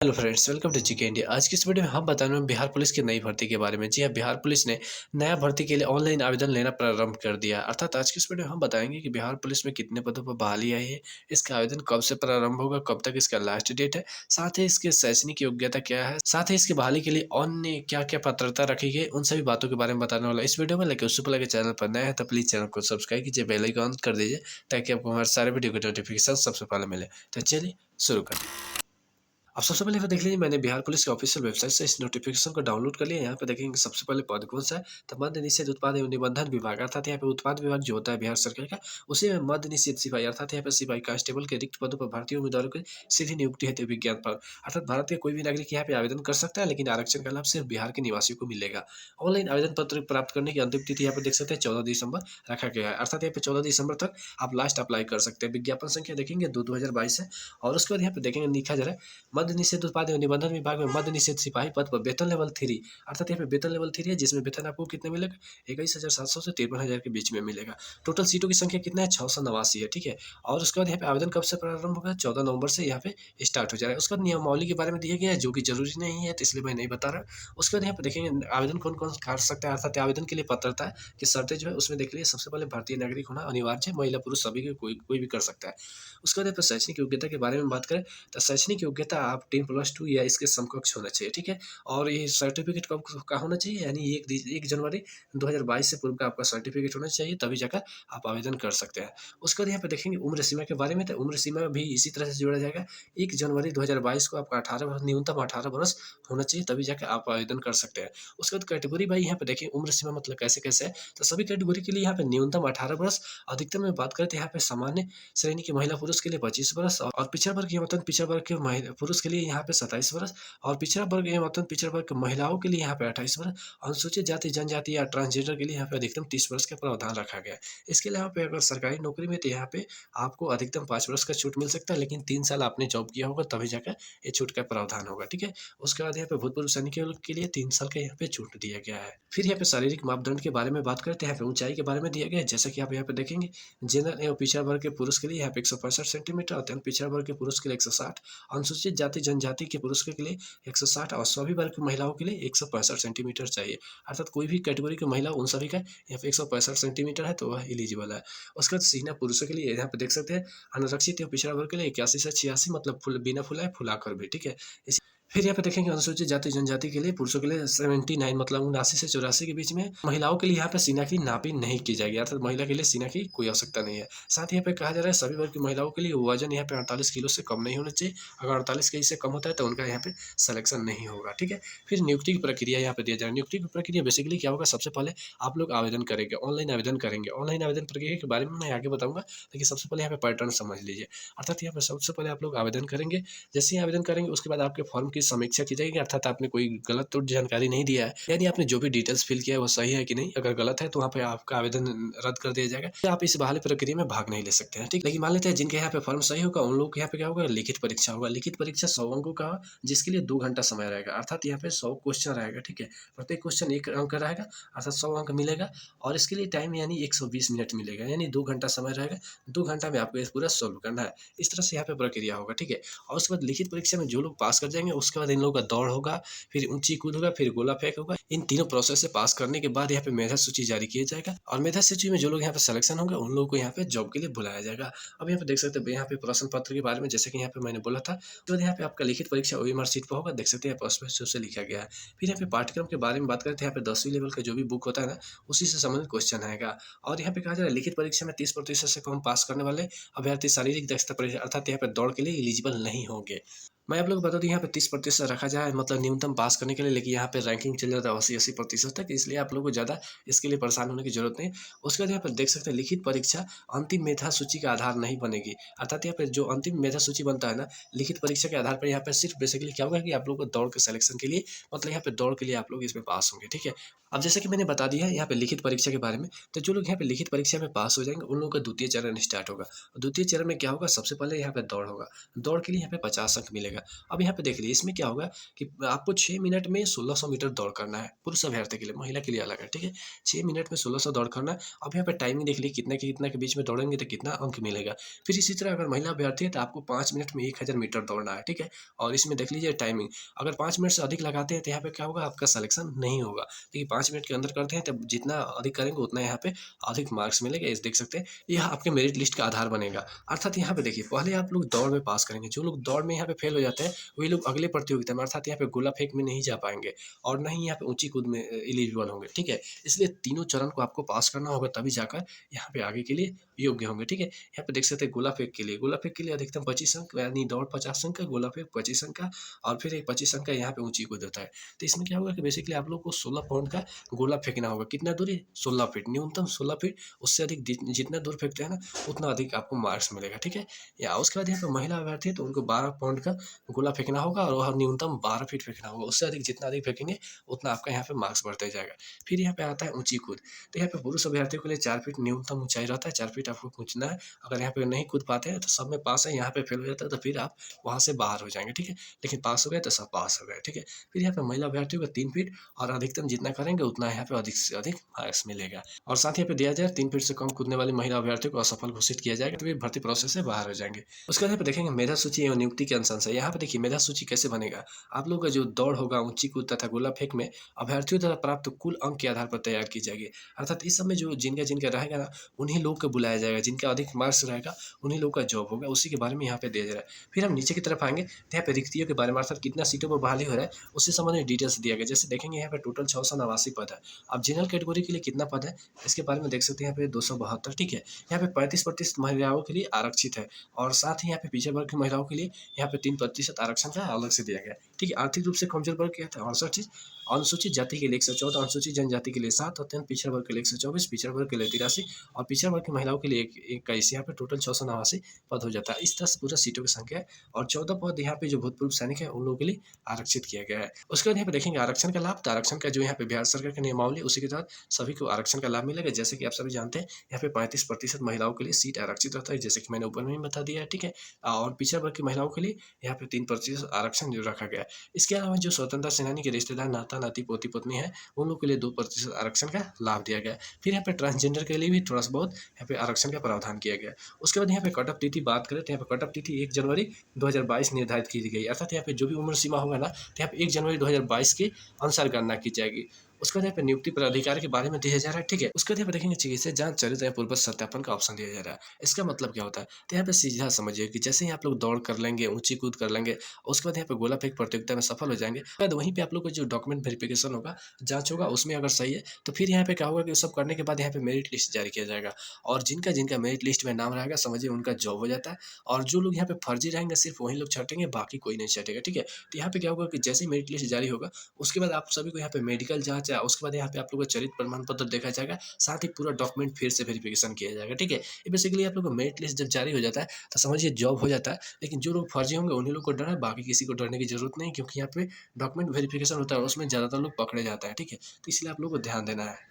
Hello friends, welcome to GK India. आज की इस वीडियो में हम बताने वाले बिहार पुलिस की नई भर्ती के बारे में। जी हाँ, बिहार पुलिस ने नया भर्ती के लिए ऑनलाइन आवेदन लेना प्रारंभ कर दिया। अर्थात आज की इस वीडियो में हम बताएंगे कि बिहार पुलिस में कितने पदों पर बहाली आई है, इसका आवेदन कब से प्रारंभ होगा, कब तक इसका लास्ट डेट है, साथ ही इसके शैक्षणिक योग्यता क्या है, साथ ही इसकी बहाली के लिए अन्य क्या क्या पात्रता रखी गई, उन सभी बातों के बारे में बताने वाला इस वीडियो में। लेकिन उससे पहले चैनल पर नया है तो प्लीज चैनल को सब्सक्राइब कीजिए, बेल आइकन ऑन कर दीजिए ताकि आपको हमारे सारे वीडियो के नोटिफिकेशन सबसे पहले मिले। तो चलिए शुरू करते हैं। अब सबसे पहले देख लीजिए, मैंने बिहार पुलिस के ऑफिशियल वेबसाइट से इस नोटिफिकेशन को डाउनलोड कर लिया। यहाँ पे देखेंगे सबसे पहले पद कौन सा है, तो मद्य निषेध उत्पाद एवं निबंधन विभाग, अर्थात यहाँ पे उत्पाद विभाग जो होता है बिहार सरकार का, उसी में मद्य निषेध सिपाही अर्थात यहाँ पे सिपाही कांस्टेबल के रिक्त पदों पर भारतीय उम्मीदवारों की सीधी नियुक्ति हेतु विज्ञान पर, अर्थात भारत के कोई भी नागरिक यहाँ पे आवेदन कर सकता है, लेकिन आरक्षण का लाभ सिर्फ बिहार के निवासियों को मिलेगा। ऑनलाइन आवेदन पत्र प्राप्त करने की अंतिम तिथि यहाँ पे देख सकते हैं 14 दिसंबर रखा गया है, अर्थात यहाँ पे 14 दिसंबर तक आप लास्ट अप्लाई कर सकते हैं। विज्ञापन संख्या देखेंगे 2022 है। और उसके बाद यहाँ पे देखेंगे लिखा जा रहा है मद्य निषेध उत्पाद एवं निबंधन विभाग में मद्य निषेध सिपाही पद पर वेतन लेवल 3, अर्थात यहाँ पे वेतन लेवल 3 है, जिसमें वेतन आपको कितने मिलेगा, 21,700 से 53,000 के बीच में मिलेगा। टोटल सीटों की संख्या कितना है, 689 है। ठीक है। और उसके बाद यहाँ पे आवेदन कब से प्रारंभ होगा, 14 नवंबर से यहाँ पे स्टार्ट हो जाएगा। उसके बाद नियमावली के बारे में दिया गया है, जो कि जरूरी नहीं है तो इसलिए मैं नहीं बता रहा। उसके बाद यहाँ पे देखेंगे आवेदन कौन कौन कर सकता है, अर्थात आवेदन के लिए पात्रता की शर्तें जो है उसमें देख लीजिए। सबसे पहले भारतीय नागरिक होना अनिवार्य है, महिला पुरुष सभी के कोई भी कर सकता है। उसके बाद यहाँ पे शैक्षणिक योग्यता के बारे में बात करें तो शैक्षणिक योग्यता आप 10+2 या इसके समकक्ष होना चाहिए। ठीक है। और ये सर्टिफिकेट कब का होना चाहिए, यानी 1 जनवरी 2022 से पूर्व का आपका सर्टिफिकेट होना चाहिए, तभी जाकर आप आवेदन कर सकते हैं। उसके बाद यहाँ पे देखेंगे उम्र सीमा के बारे में, तो उम्र सीमा भी इसी तरह से जोड़ा जाएगा। 1 जनवरी 2022 को आपका 18 न्यूनतम 18 वर्ष होना चाहिए, तभी जाकर आप आवेदन कर सकते हैं। उसके बाद कैटेगरी भाई यहाँ पे देखिए उम्र सीमा मतलब कैसे कैसे है, तो सभी कैटेगरी के लिए यहाँ पे न्यूनतम 18 वर्ष, अधिकतम में बात करें तो यहाँ पे सामान्य श्रेणी की महिला पुरुष के लिए 25 वर्ष, और पिछड़ा वर्ग एवं पिछड़ा वर्ग के महिला पुरुष के लिए यहाँ पे 27 वर्ष, और पिछड़ा वर्ग एवं पिछड़ा वर्ग के महिलाओं के लिए यहाँ पे 28 वर्ष, अनुसूचित जाति जनजाति या ट्रांसजेंडर के लिए यहाँ पे अधिकतम 30 वर्ष का प्रावधान रखा गया है। इसके अलावा पे अगर सरकारी नौकरी में तो यहाँ पे आपको अधिकतम 5 वर्ष का छूट मिल सकता है, लेकिन 3 साल आपने जॉब किया होगा तभी जाकर ये छूट का प्रावधान होगा। ठीक है। उसके बाद यहाँ पे भूतपूर्व सैनिकों के लिए 3 साल का यहाँ पे छूट दिया गया है। फिर यहाँ पे शारीरिक मापदंड के बारे में बात करते हैं, यहाँ पे ऊंचाई के बारे में दिया गया है, जैसा कि आप यहाँ पे देखेंगे जनरल एवं पिछड़ा वर्ग के पुरुष के लिए यहाँ पे 165 सेंटीमीटर, अत्यंत पिछड़ा वर्ग के पुरुष के लिए 160, अनुसूचित जाति जनजाति के पुरुष के लिए 160, और सभी वर्ग की महिलाओं के लिए 165 सेंटीमीटर चाहिए। अर्थात कोई भी कैटेगरी की महिला उन सभी का यहाँ पे 165 सेंटीमीटर है तो वह एलिजिबल है। उसके बाद सीना पुरुषों के लिए यहाँ पे देख सकते हैं अनारक्षित एवं पिछड़ा वर्ग के लिए 81 से 86, मतलब फुल बिना फुलाए फुलाकर भी। ठीक है। फिर यहाँ पे देखेंगे अनुसूचित जाति जनजाति के लिए पुरुषों के लिए 79, मतलब 79 से 84 के बीच में। महिलाओं के लिए यहाँ पे सीना की नापी नहीं की जाएगी, अर्थात महिला के लिए सीना की कोई आवश्यकता नहीं है। साथ ही यहाँ पे कहा जा रहा है सभी वर्ग की महिलाओं के लिए वजन यहाँ पे 48 किलो से कम नहीं होना चाहिए। अगर 48 केजी से कम होता है तो उनका यहाँ पे सिलेक्शन नहीं होगा। ठीक है। फिर नियुक्ति की प्रक्रिया यहाँ पे दिया जा रहा है। नियुक्ति की प्रक्रिया बेसिकली क्या होगा, सबसे पहले आप लोग आवेदन करेंगे, ऑनलाइन आवेदन करेंगे। ऑनलाइन आवेदन प्रक्रिया के बारे में मैं आगे बताऊंगा, लेकिन सबसे पहले यहाँ पे पैटर्न समझ लीजिए। अर्थात यहाँ पे सबसे पहले आप लोग आवेदन करेंगे। जैसे ही आवेदन करेंगे उसके बाद आपके फॉर्म की समीक्षा की जाएगी, अर्थात आपने कोई गलत तो जानकारी नहीं दिया है, यानी आपने जो भी डिटेल्स फिल किया है वो सही है कि नहीं। अगर गलत है तो वहाँ पे आपका आवेदन रद्द कर दिया जाएगा, या आप इस बहाली प्रक्रिया में भाग नहीं ले सकते हैं। ठीक। लेकिन मान लेते हैं जिनके यहाँ पे फॉर्म सही होगा उन लोगों के यहाँ पे क्या होगा, लिखित परीक्षा होगा। लिखित परीक्षा 100 अंकों का, जिसके लिए 2 घंटा समय रहेगा, अर्थात यहाँ पे 100 क्वेश्चन रहेगा। ठीक है। प्रत्येक क्वेश्चन 1 अंक का रहेगा, अर्थात 100 अंक मिलेगा, और इसके लिए टाइम यानी 120 मिनट मिलेगा, यानी 2 घंटा समय रहेगा। 2 घंटा में आपको ये पूरा सोल्व करना है। इस तरह से यहाँ पे प्रक्रिया होगा। ठीक है। और उसके बाद लिखित परीक्षा में जो लोग पास कर जाएंगे उसके बाद इन लोगों का दौड़ होगा, फिर ऊंची कूद होगा, फिर गोला फेंक होगा। इन तीनों प्रोसेस से पास करने के बाद यहाँ पे मेधा सूची जारी किया जाएगा, और मेधा सूची में जो लोग यहाँ पे सिलेक्शन होंगे उन लोगों को यहाँ पे जॉब के लिए बुलाया जाएगा। अब यहाँ पे देख सकते हैं यहाँ पे प्रश्न पत्र के बारे में, जैसे कि यहाँ पे मैंने बोला था, तो यहाँ पे आपका लिखित परीक्षा ओएमआर शीट पर होगा, देख सकते हैं स्पष्ट रूप से लिखा गया है। फिर यहाँ पे पाठ्यक्रम के बारे में बात करते हैं, यहाँ पे 10वीं लेवल का जो भी बुक होता है ना, उसी से संबंधित क्वेश्चन आएगा। और यहाँ पे कहा जा रहा है लिखित परीक्षा में 30% से कम पास करने वाले अभ्यर्थी शारीरिक दक्षता परीक्षा अर्थात यहाँ पे दौड़ के लिए एलिजिबल नहीं होंगे। मैं आप लोग को बता दूं यहाँ पे 30% रखा जाए, मतलब न्यूनतम पास करने के लिए, लेकिन यहाँ पे रैंकिंग चल जाता है 80% तक, इसलिए आप लोगों को ज़्यादा इसके लिए परेशान होने की जरूरत नहीं। उसके बाद यहाँ पर देख सकते हैं लिखित परीक्षा अंतिम मेधा सूची का आधार नहीं बनेगी, अर्थात यहाँ पे जो अंतिम मेधा सूची बनता है ना लिखित परीक्षा के आधार पर, यहाँ पे सिर्फ बेसिकली क्या होगा कि आप लोग को दौड़ के सिलेक्शन के लिए, मतलब यहाँ पे दौड़ के लिए आप लोग इसमें पास होंगे। ठीक है। अब जैसे कि मैंने बता दिया है यहाँ पे लिखित परीक्षा के बारे में, तो जो लोग यहाँ पे लिखित परीक्षा में पास हो जाएँगे, उन लोगों का द्वितीय चरण स्टार्ट होगा। द्वितीय चरण में क्या होगा, सबसे पहले यहाँ पे दौड़ होगा। दौड़ के लिए यहाँ पे 50 अंक मिलेगा। अब यहाँ पे देख लीजिए, इसमें क्या होगा कि आपको 6 मिनट में 1600 मीटर दौड़ करना है, पुरुष अभ्यर्थी के लिए, महिला के लिए अलग है, ठीक है? 6 मिनट में 1600 दौड़ करना है। अब यहाँ पे टाइमिंग देख लीजिए, कितना के बीच में दौड़ेंगे तो कितना अंक मिलेगा। फिर इसी तरह अगर महिला अभ्यर्थी है तो आपको 5 मिनट में 1000 मीटर दौड़ना है, ठीक है? और इसमें देख लीजिए टाइमिंग, अगर 5 मिनट से अधिक लगाते हैं तो यहाँ पे क्या होगा, आपका सिलेक्शन नहीं होगा। देखिए 5 मिनट के अंदर करते हैं तब जितना अधिक करेंगे उतना यहाँ पे अधिक मार्क्स मिलेगा। इस देख सकते हैं, यह आपके मेरिट लिस्ट का आधार बनेगा। अर्थात यहाँ पे देखिए, पहले आप लोग दौड़ में पास करेंगे, जो लोग दौड़ में यहाँ पे फेल हो जाते हैं वही लोग अगले प्रतियोगिता में अर्थात यहाँ पे गोला फेंक में नहीं जा पाएंगे और न ही यहाँ पे ऊंची कूद में एलिजिबल होंगे, ठीक है? इसलिए तीनों चरण को आपको पास करना होगा, तभी जाकर यहाँ पे आगे के लिए योग्य होंगे, ठीक है? यहाँ पे देख सकते हैं गोला फेंक के लिए अधिकतम 25 अंक, यानी दौड़ 50 अंक का, गोला फेंक 25 अंक का और फिर एक 25 अंक का यहाँ पे ऊंची कूद होता है। तो इसमें क्या होगा कि बेसिकली आप लोग को 16 पाउंड का गोला फेंकना होगा। कितना दूरी? 16 फीट, न्यूनतम 16 फीट। उससे अधिक जितना दूर फेंकते हैं ना, उतना अधिक आपको मार्क्स मिलेगा, ठीक है? या उसके बाद यहाँ पे महिला अभ्यर्थी है तो उनको 12 पाउंड का गोला फेंकना होगा और वह न्यूनतम 12 फीट फेंकना होगा। उससे अधिक जितना अधिक फेंकेंगे उतना आपका यहाँ पे मार्क्स बढ़ते जाएगा। फिर यहाँ पे आता है ऊंची कूद। तो यहाँ पे पुरुष अभ्यर्थियों के लिए 4 फीट न्यूनतम ऊंचाई रहता है, 4 फीट आपको कूदना है। अगर यहाँ पे नहीं कूद पाते हैं तो सब में पास है, यहाँ पे फेल हो जाता है तो फिर आप वहाँ से बाहर हो जाएंगे, ठीक है? लेकिन पास हो गए तो सब पास हो गए, ठीक है? फिर यहाँ पे महिला अभ्यर्थियों को 3 फीट और अधिकतम जितना करेंगे उतना यहाँ पे अधिक से अधिक मार्क्स मिलेगा। और साथ ही यहाँ पे दिया जाए 3 फीट से कम कूदने वाली महिला अभ्यर्थियों को असफल घोषित किया जाएगा, तो वे भर्ती प्रोसेस से बाहर हो जाएंगे। उसके बाद यहाँ पे देखेंगे मेधा सूची एवं नियुक्ति के अनुशंसा। यहाँ पे देखिए मेधा सूची कैसे बनेगा। आप लोगों का जो दौड़ होगा, ऊंची कूद तथा गोला फेंक में अभ्यर्थियों द्वारा प्राप्त कुल अंक के आधार पर तैयार की जाएगी। अर्थात इस समय जो जिनका जिनका रहेगा ना, उन्हीं लोग को बुलाया जाएगा। जिनका अधिक मार्क्स रहेगा उन्हीं लोग का जॉब होगा, उसी के बारे में यहाँ पे दिया जा रहा है। फिर हम नीचे की तरफ आएंगे तो यहाँ पे रिक्तियों के बारे में, अर्थात कितना सीटों पर बहाली हो रहा है उससे संबंधित डिटेल्स दिया गया। जैसे देखेंगे यहाँ पे टोटल 689 पद है। अब जनरल कैटेगरी के लिए कितना पद है इसके बारे में देख सकते हैं, यहाँ पे 272, ठीक है? यहाँ पे 35% महिलाओं के लिए आरक्षित है और साथ ही यहाँ पे पिछड़े वर्ग की महिलाओं के लिए यहाँ पे 3% आरक्षण का अलग से दिया गया है, ठीक है? आर्थिक रूप से कमजोर वर्ग क्या था? 68, अनुसूचित जाति के लिए 114, अनुसूचित जनजाति के लिए 7, अत्यंत पिछड़ा वर्ग के लिए 124, पिछड़ा वर्ग के लिए 83 और पिछड़ा वर्ग की महिलाओं के लिए 21। यहाँ पे टोटल 689 पद हो जाता है। इस तरह से पूरा सीटों की संख्या है और 14 पद यहाँ पे जो भूतपूर्व सैनिक है उन लोगों के लिए आरक्षित किया गया है। उसके बाद यहाँ पे देखेंगे आरक्षण का लाभ। तो आरक्षण का जो यहाँ पे बिहार सरकार की नियमावली, उसी के तहत सभी को आरक्षण का लाभ मिलेगा। जैसे कि आप सभी जानते हैं, यहाँ पे 35% महिलाओं के लिए सीट आरक्षित रहता है, जैसे कि मैंने ऊपर में ही बता दिया है, ठीक है? और पिछड़ा वर्ग की महिलाओं के लिए यहाँ पे 3% आरक्षण जो रखा गया है। इसके अलावा जो स्वतंत्रता सेनानी के रिश्तेदार, नाता नाती, पोती पोतनी है, उन लोग के लिए 2% आरक्षण का लाभ दिया गया है। फिर यहाँ पे ट्रांसजेंडर के लिए भी थोड़ा सा बहुत यहाँ पे आरक्षण का प्रावधान किया गया है। उसके बाद यहाँ पे कट ऑफ तिथि बात करें तो यहाँ पे कट ऑफ तिथि 1 जनवरी 2022 निर्धारित की गई। अर्थात यहाँ पे जो भी उम्र सीमा होगा ना, तो यहाँ पे 1 जनवरी 2022 के अनुसार गणना की जाएगी। उसके बाद यहाँ पे नियुक्ति पदाधिकार के बारे में दिया जा रहा है, ठीक है? उसके बाद यहाँ पे देखेंगे चिकित्सा जांच चरित्र या पूर्वज सत्यापन का ऑप्शन दिया जा रहा है। इसका मतलब क्या होता है? तो यहाँ पे सीधा समझिए कि जैसे ही आप लोग दौड़ कर लेंगे, ऊंची कूद कर लेंगे, उसके बाद यहाँ पे गोला फेंक प्रतियोगिता में सफल हो जाएंगे, उसके बाद वहीं पे आप लोग को जो डॉक्यूमेंट वेरिफिकेशन होगा, जांच होगा, उसमें अगर सही है तो फिर यहाँ पे क्या होगा कि सब करने के बाद यहाँ पे मेरिट लिस्ट जारी किया जाएगा और जिनका जिनका मेरिट लिस्ट में नाम रहेगा, समझिए उनका जॉब हो जाता है। और जो लोग यहाँ पे फर्जी रहेंगे सिर्फ वही लोग छटेंगे, बाकी कोई नहीं छटेगा, ठीक है? तो यहाँ पे क्या होगा कि जैसे ही मेरिट लिस्ट जारी होगा उसके बाद आप सभी को यहाँ पे मेडिकल जांच है, उसके बाद यहाँ पे आप लोग का चरित्र प्रमाण पत्र देखा जाएगा, साथ ही पूरा डॉक्यूमेंट फिर से वेरिफिकेशन किया जाएगा, ठीक है? ये बेसिकली आप लोग को मेरिट लिस्ट जब जारी हो जाता है तो समझिए जॉब हो जाता है। लेकिन जो लोग फर्जी होंगे उन्हीं लोग को डर है, बाकी किसी को डरने की जरूरत नहीं, क्योंकि यहाँ पे डॉक्यूमेंट वेरिफिकेशन होता है, उसमें ज़्यादातर लोग पकड़े जाते हैं, ठीक है? तो इसलिए आप लोग को ध्यान देना है।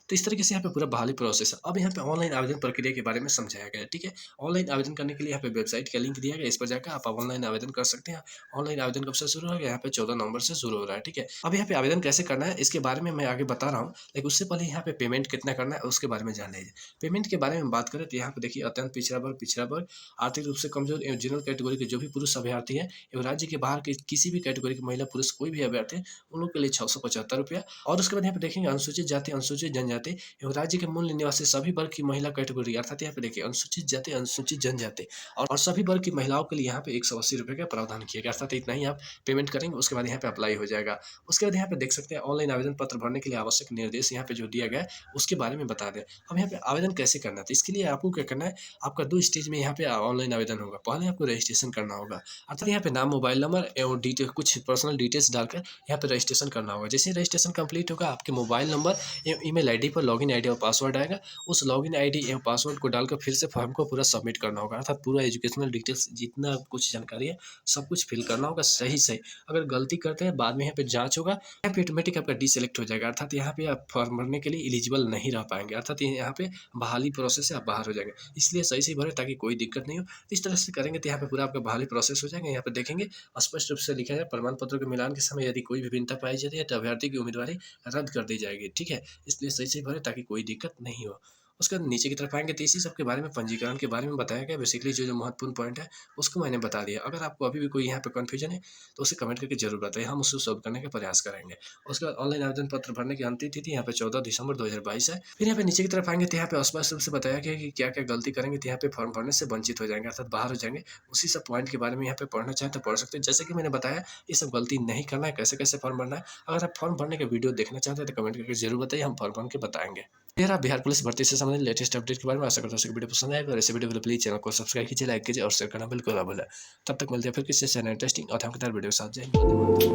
तो इस तरीके से यहाँ पे पूरा बहाली प्रोसेस है। अब यहाँ पे ऑनलाइन आवेदन प्रक्रिया के बारे में समझाया गया है, ठीक है? ऑनलाइन आवेदन करने के लिए यहाँ पे वेबसाइट का लिंक दिया गया है, इस पर जाकर आप ऑनलाइन आवेदन कर सकते हैं। ऑनलाइन आवेदन कब से शुरू होगा? यहाँ पे 14 नवंबर से शुरू हो रहा है, ठीक है? अब यहाँ पे आवेदन कैसे करना है इसके बारे में मैं आगे बता रहा हूँ, लेकिन उससे पहले यहाँ पे पेमेंट कितना करना है उसके बारे में जान लीजिए। पेमेंट के बारे में बात करें तो यहाँ पे देखिए अत्यंत पिछड़ा वर्ग, आर्थिक रूप से कमजोर एवं जनरल कैटेगरी के जो भी पुरुष अभ्यर्थी हैं एवं राज्य के बाहर के किसी भी कैटेगरी के महिला पुरुष कोई भी अभ्यर्थी है, उन लोग के लिए 675 रुपया। और उसके बाद यहाँ पे देखेंगे अनुसूचित जाति, अनुसूचित जनजाति एवं राज्य के मूल निवासी सभी वर्ग की महिला कैटेगरी, अर्थात यहाँ पे देखिए अनुसूचित जाति, अनुसूचित जनजाति और सभी वर्ग की महिलाओं के लिए यहाँ पे 180 रुपये का प्रावधान किया गया। अर्थात इतना ही आप पेमेंट करेंगे, उसके बाद यहाँ पे अप्लाई हो जाएगा। उसके बाद यहाँ पे देख सकते हैं ऑनलाइन आवेदन पत्र भरने के लिए आवश्यक निर्देश यहाँ पे जो दिया गया है उसके बारे में बता दें। अब यहाँ पे आवेदन कैसे करना है, तो इसके लिए आपको क्या करना है, आपका 2 स्टेज में यहाँ पे ऑनलाइन आवेदन होगा। पहले आपको रजिस्ट्रेशन करना होगा, अर्थात यहाँ पे नाम, मोबाइल नंबर एवं डिटेल, कुछ पर्सनल डिटेल्स डालकर यहाँ पे रजिस्ट्रेशन करना होगा। जैसे रजिस्ट्रेशन कंप्लीट होगा, आपके मोबाइल नंबर एवं ईमेल ID आईडी पर लॉगिन आईडी और पासवर्ड आएगा। उस लॉगिन आईडी एवं पासवर्ड को डालकर फिर से फॉर्म को पूरा सबमिट करना होगा, अर्थात पूरा एजुकेशनल डिटेल्स जितना कुछ जानकारी है सब कुछ फिल करना होगा सही। अगर गलती करते हैं बाद में यहाँ पे जाँच होगा, यहाँ पे ऑटोमेटिक आपका डिसेलेक्ट हो जाएगा, अर्थात यहाँ पे आप फॉर्म भरने के लिए एलिजिबल नहीं रह पाएँगे, अर्थात यहाँ पे बहाली प्रोसेस से आप बाहर हो जाएँगे। इसलिए सही भरें ताकि कोई दिक्कत नहीं हो। इस तरह से करेंगे तो यहाँ पे पूरा आपका बहाली प्रोसेस हो जाएगा। यहाँ पे देखेंगे स्पष्ट रूप से लिखा है, प्रमाण पत्र के मिलान के समय यदि कोई भी भिन्नता पाई जाती है तो अभ्यर्थी की उम्मीदवारी रद्द कर दी जाएगी, ठीक है। इसलिए सही भरें ताकि कोई दिक्कत नहीं हो। उसके बाद नीचे की तरफ आएँगे तो इसी सब के बारे में, पंजीकरण के बारे में बताया गया। बेसिकली जो महत्वपूर्ण पॉइंट है उसको मैंने बता दिया। अगर आपको अभी भी कोई यहाँ पे कन्फ्यूजन है तो उसे कमेंट करके जरूर बताइए, हम उसको सॉल्व करने का प्रयास करेंगे। उसके बाद ऑनलाइन आवेदन पत्र भरने की अंतिम तिथि यहाँ पे 14 दिसंबर 2022 है। फिर यहाँ पे नीचे की तरफ आएँगे तो यहाँ पे स्पष्ट रूप से बताया गया है कि क्या-क्या गलती करेंगे तो यहाँ पे फॉर्म भरने से वंचित हो जाएँगे, अर्थात बाहर हो जाएँगे। उसी सब पॉइंट के बारे में यहाँ पे पढ़ना चाहें तो पढ़ सकते हैं। जैसे कि मैंने बताया ये सब गलती नहीं करना है, कैसे-कैसे फॉर्म भरना है। अगर आप फॉर्म भरने का वीडियो देखना चाहते हैं तो कमेंट करके जरूर बताइए, हम फॉर्म भर के बताएँगे। ये रहा बिहार पुलिस भर्ती से संबंधित लेटेस्ट अपडेट के बारे में। आशा करता हूँ वीडियो पसंद आएगा और ऐसे वीडियो के लिए प्लीज चैनल को सब्सक्राइब कीजिए, लाइक कीजिए और शेयर करना बिल्कुल ना भूलें। तब तक मिलते हैं फिर किसी से इंटरेस्टिंग और धमाकेदार वीडियो के साथ। जय हिंद, वंदे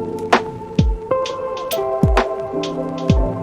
मातरम।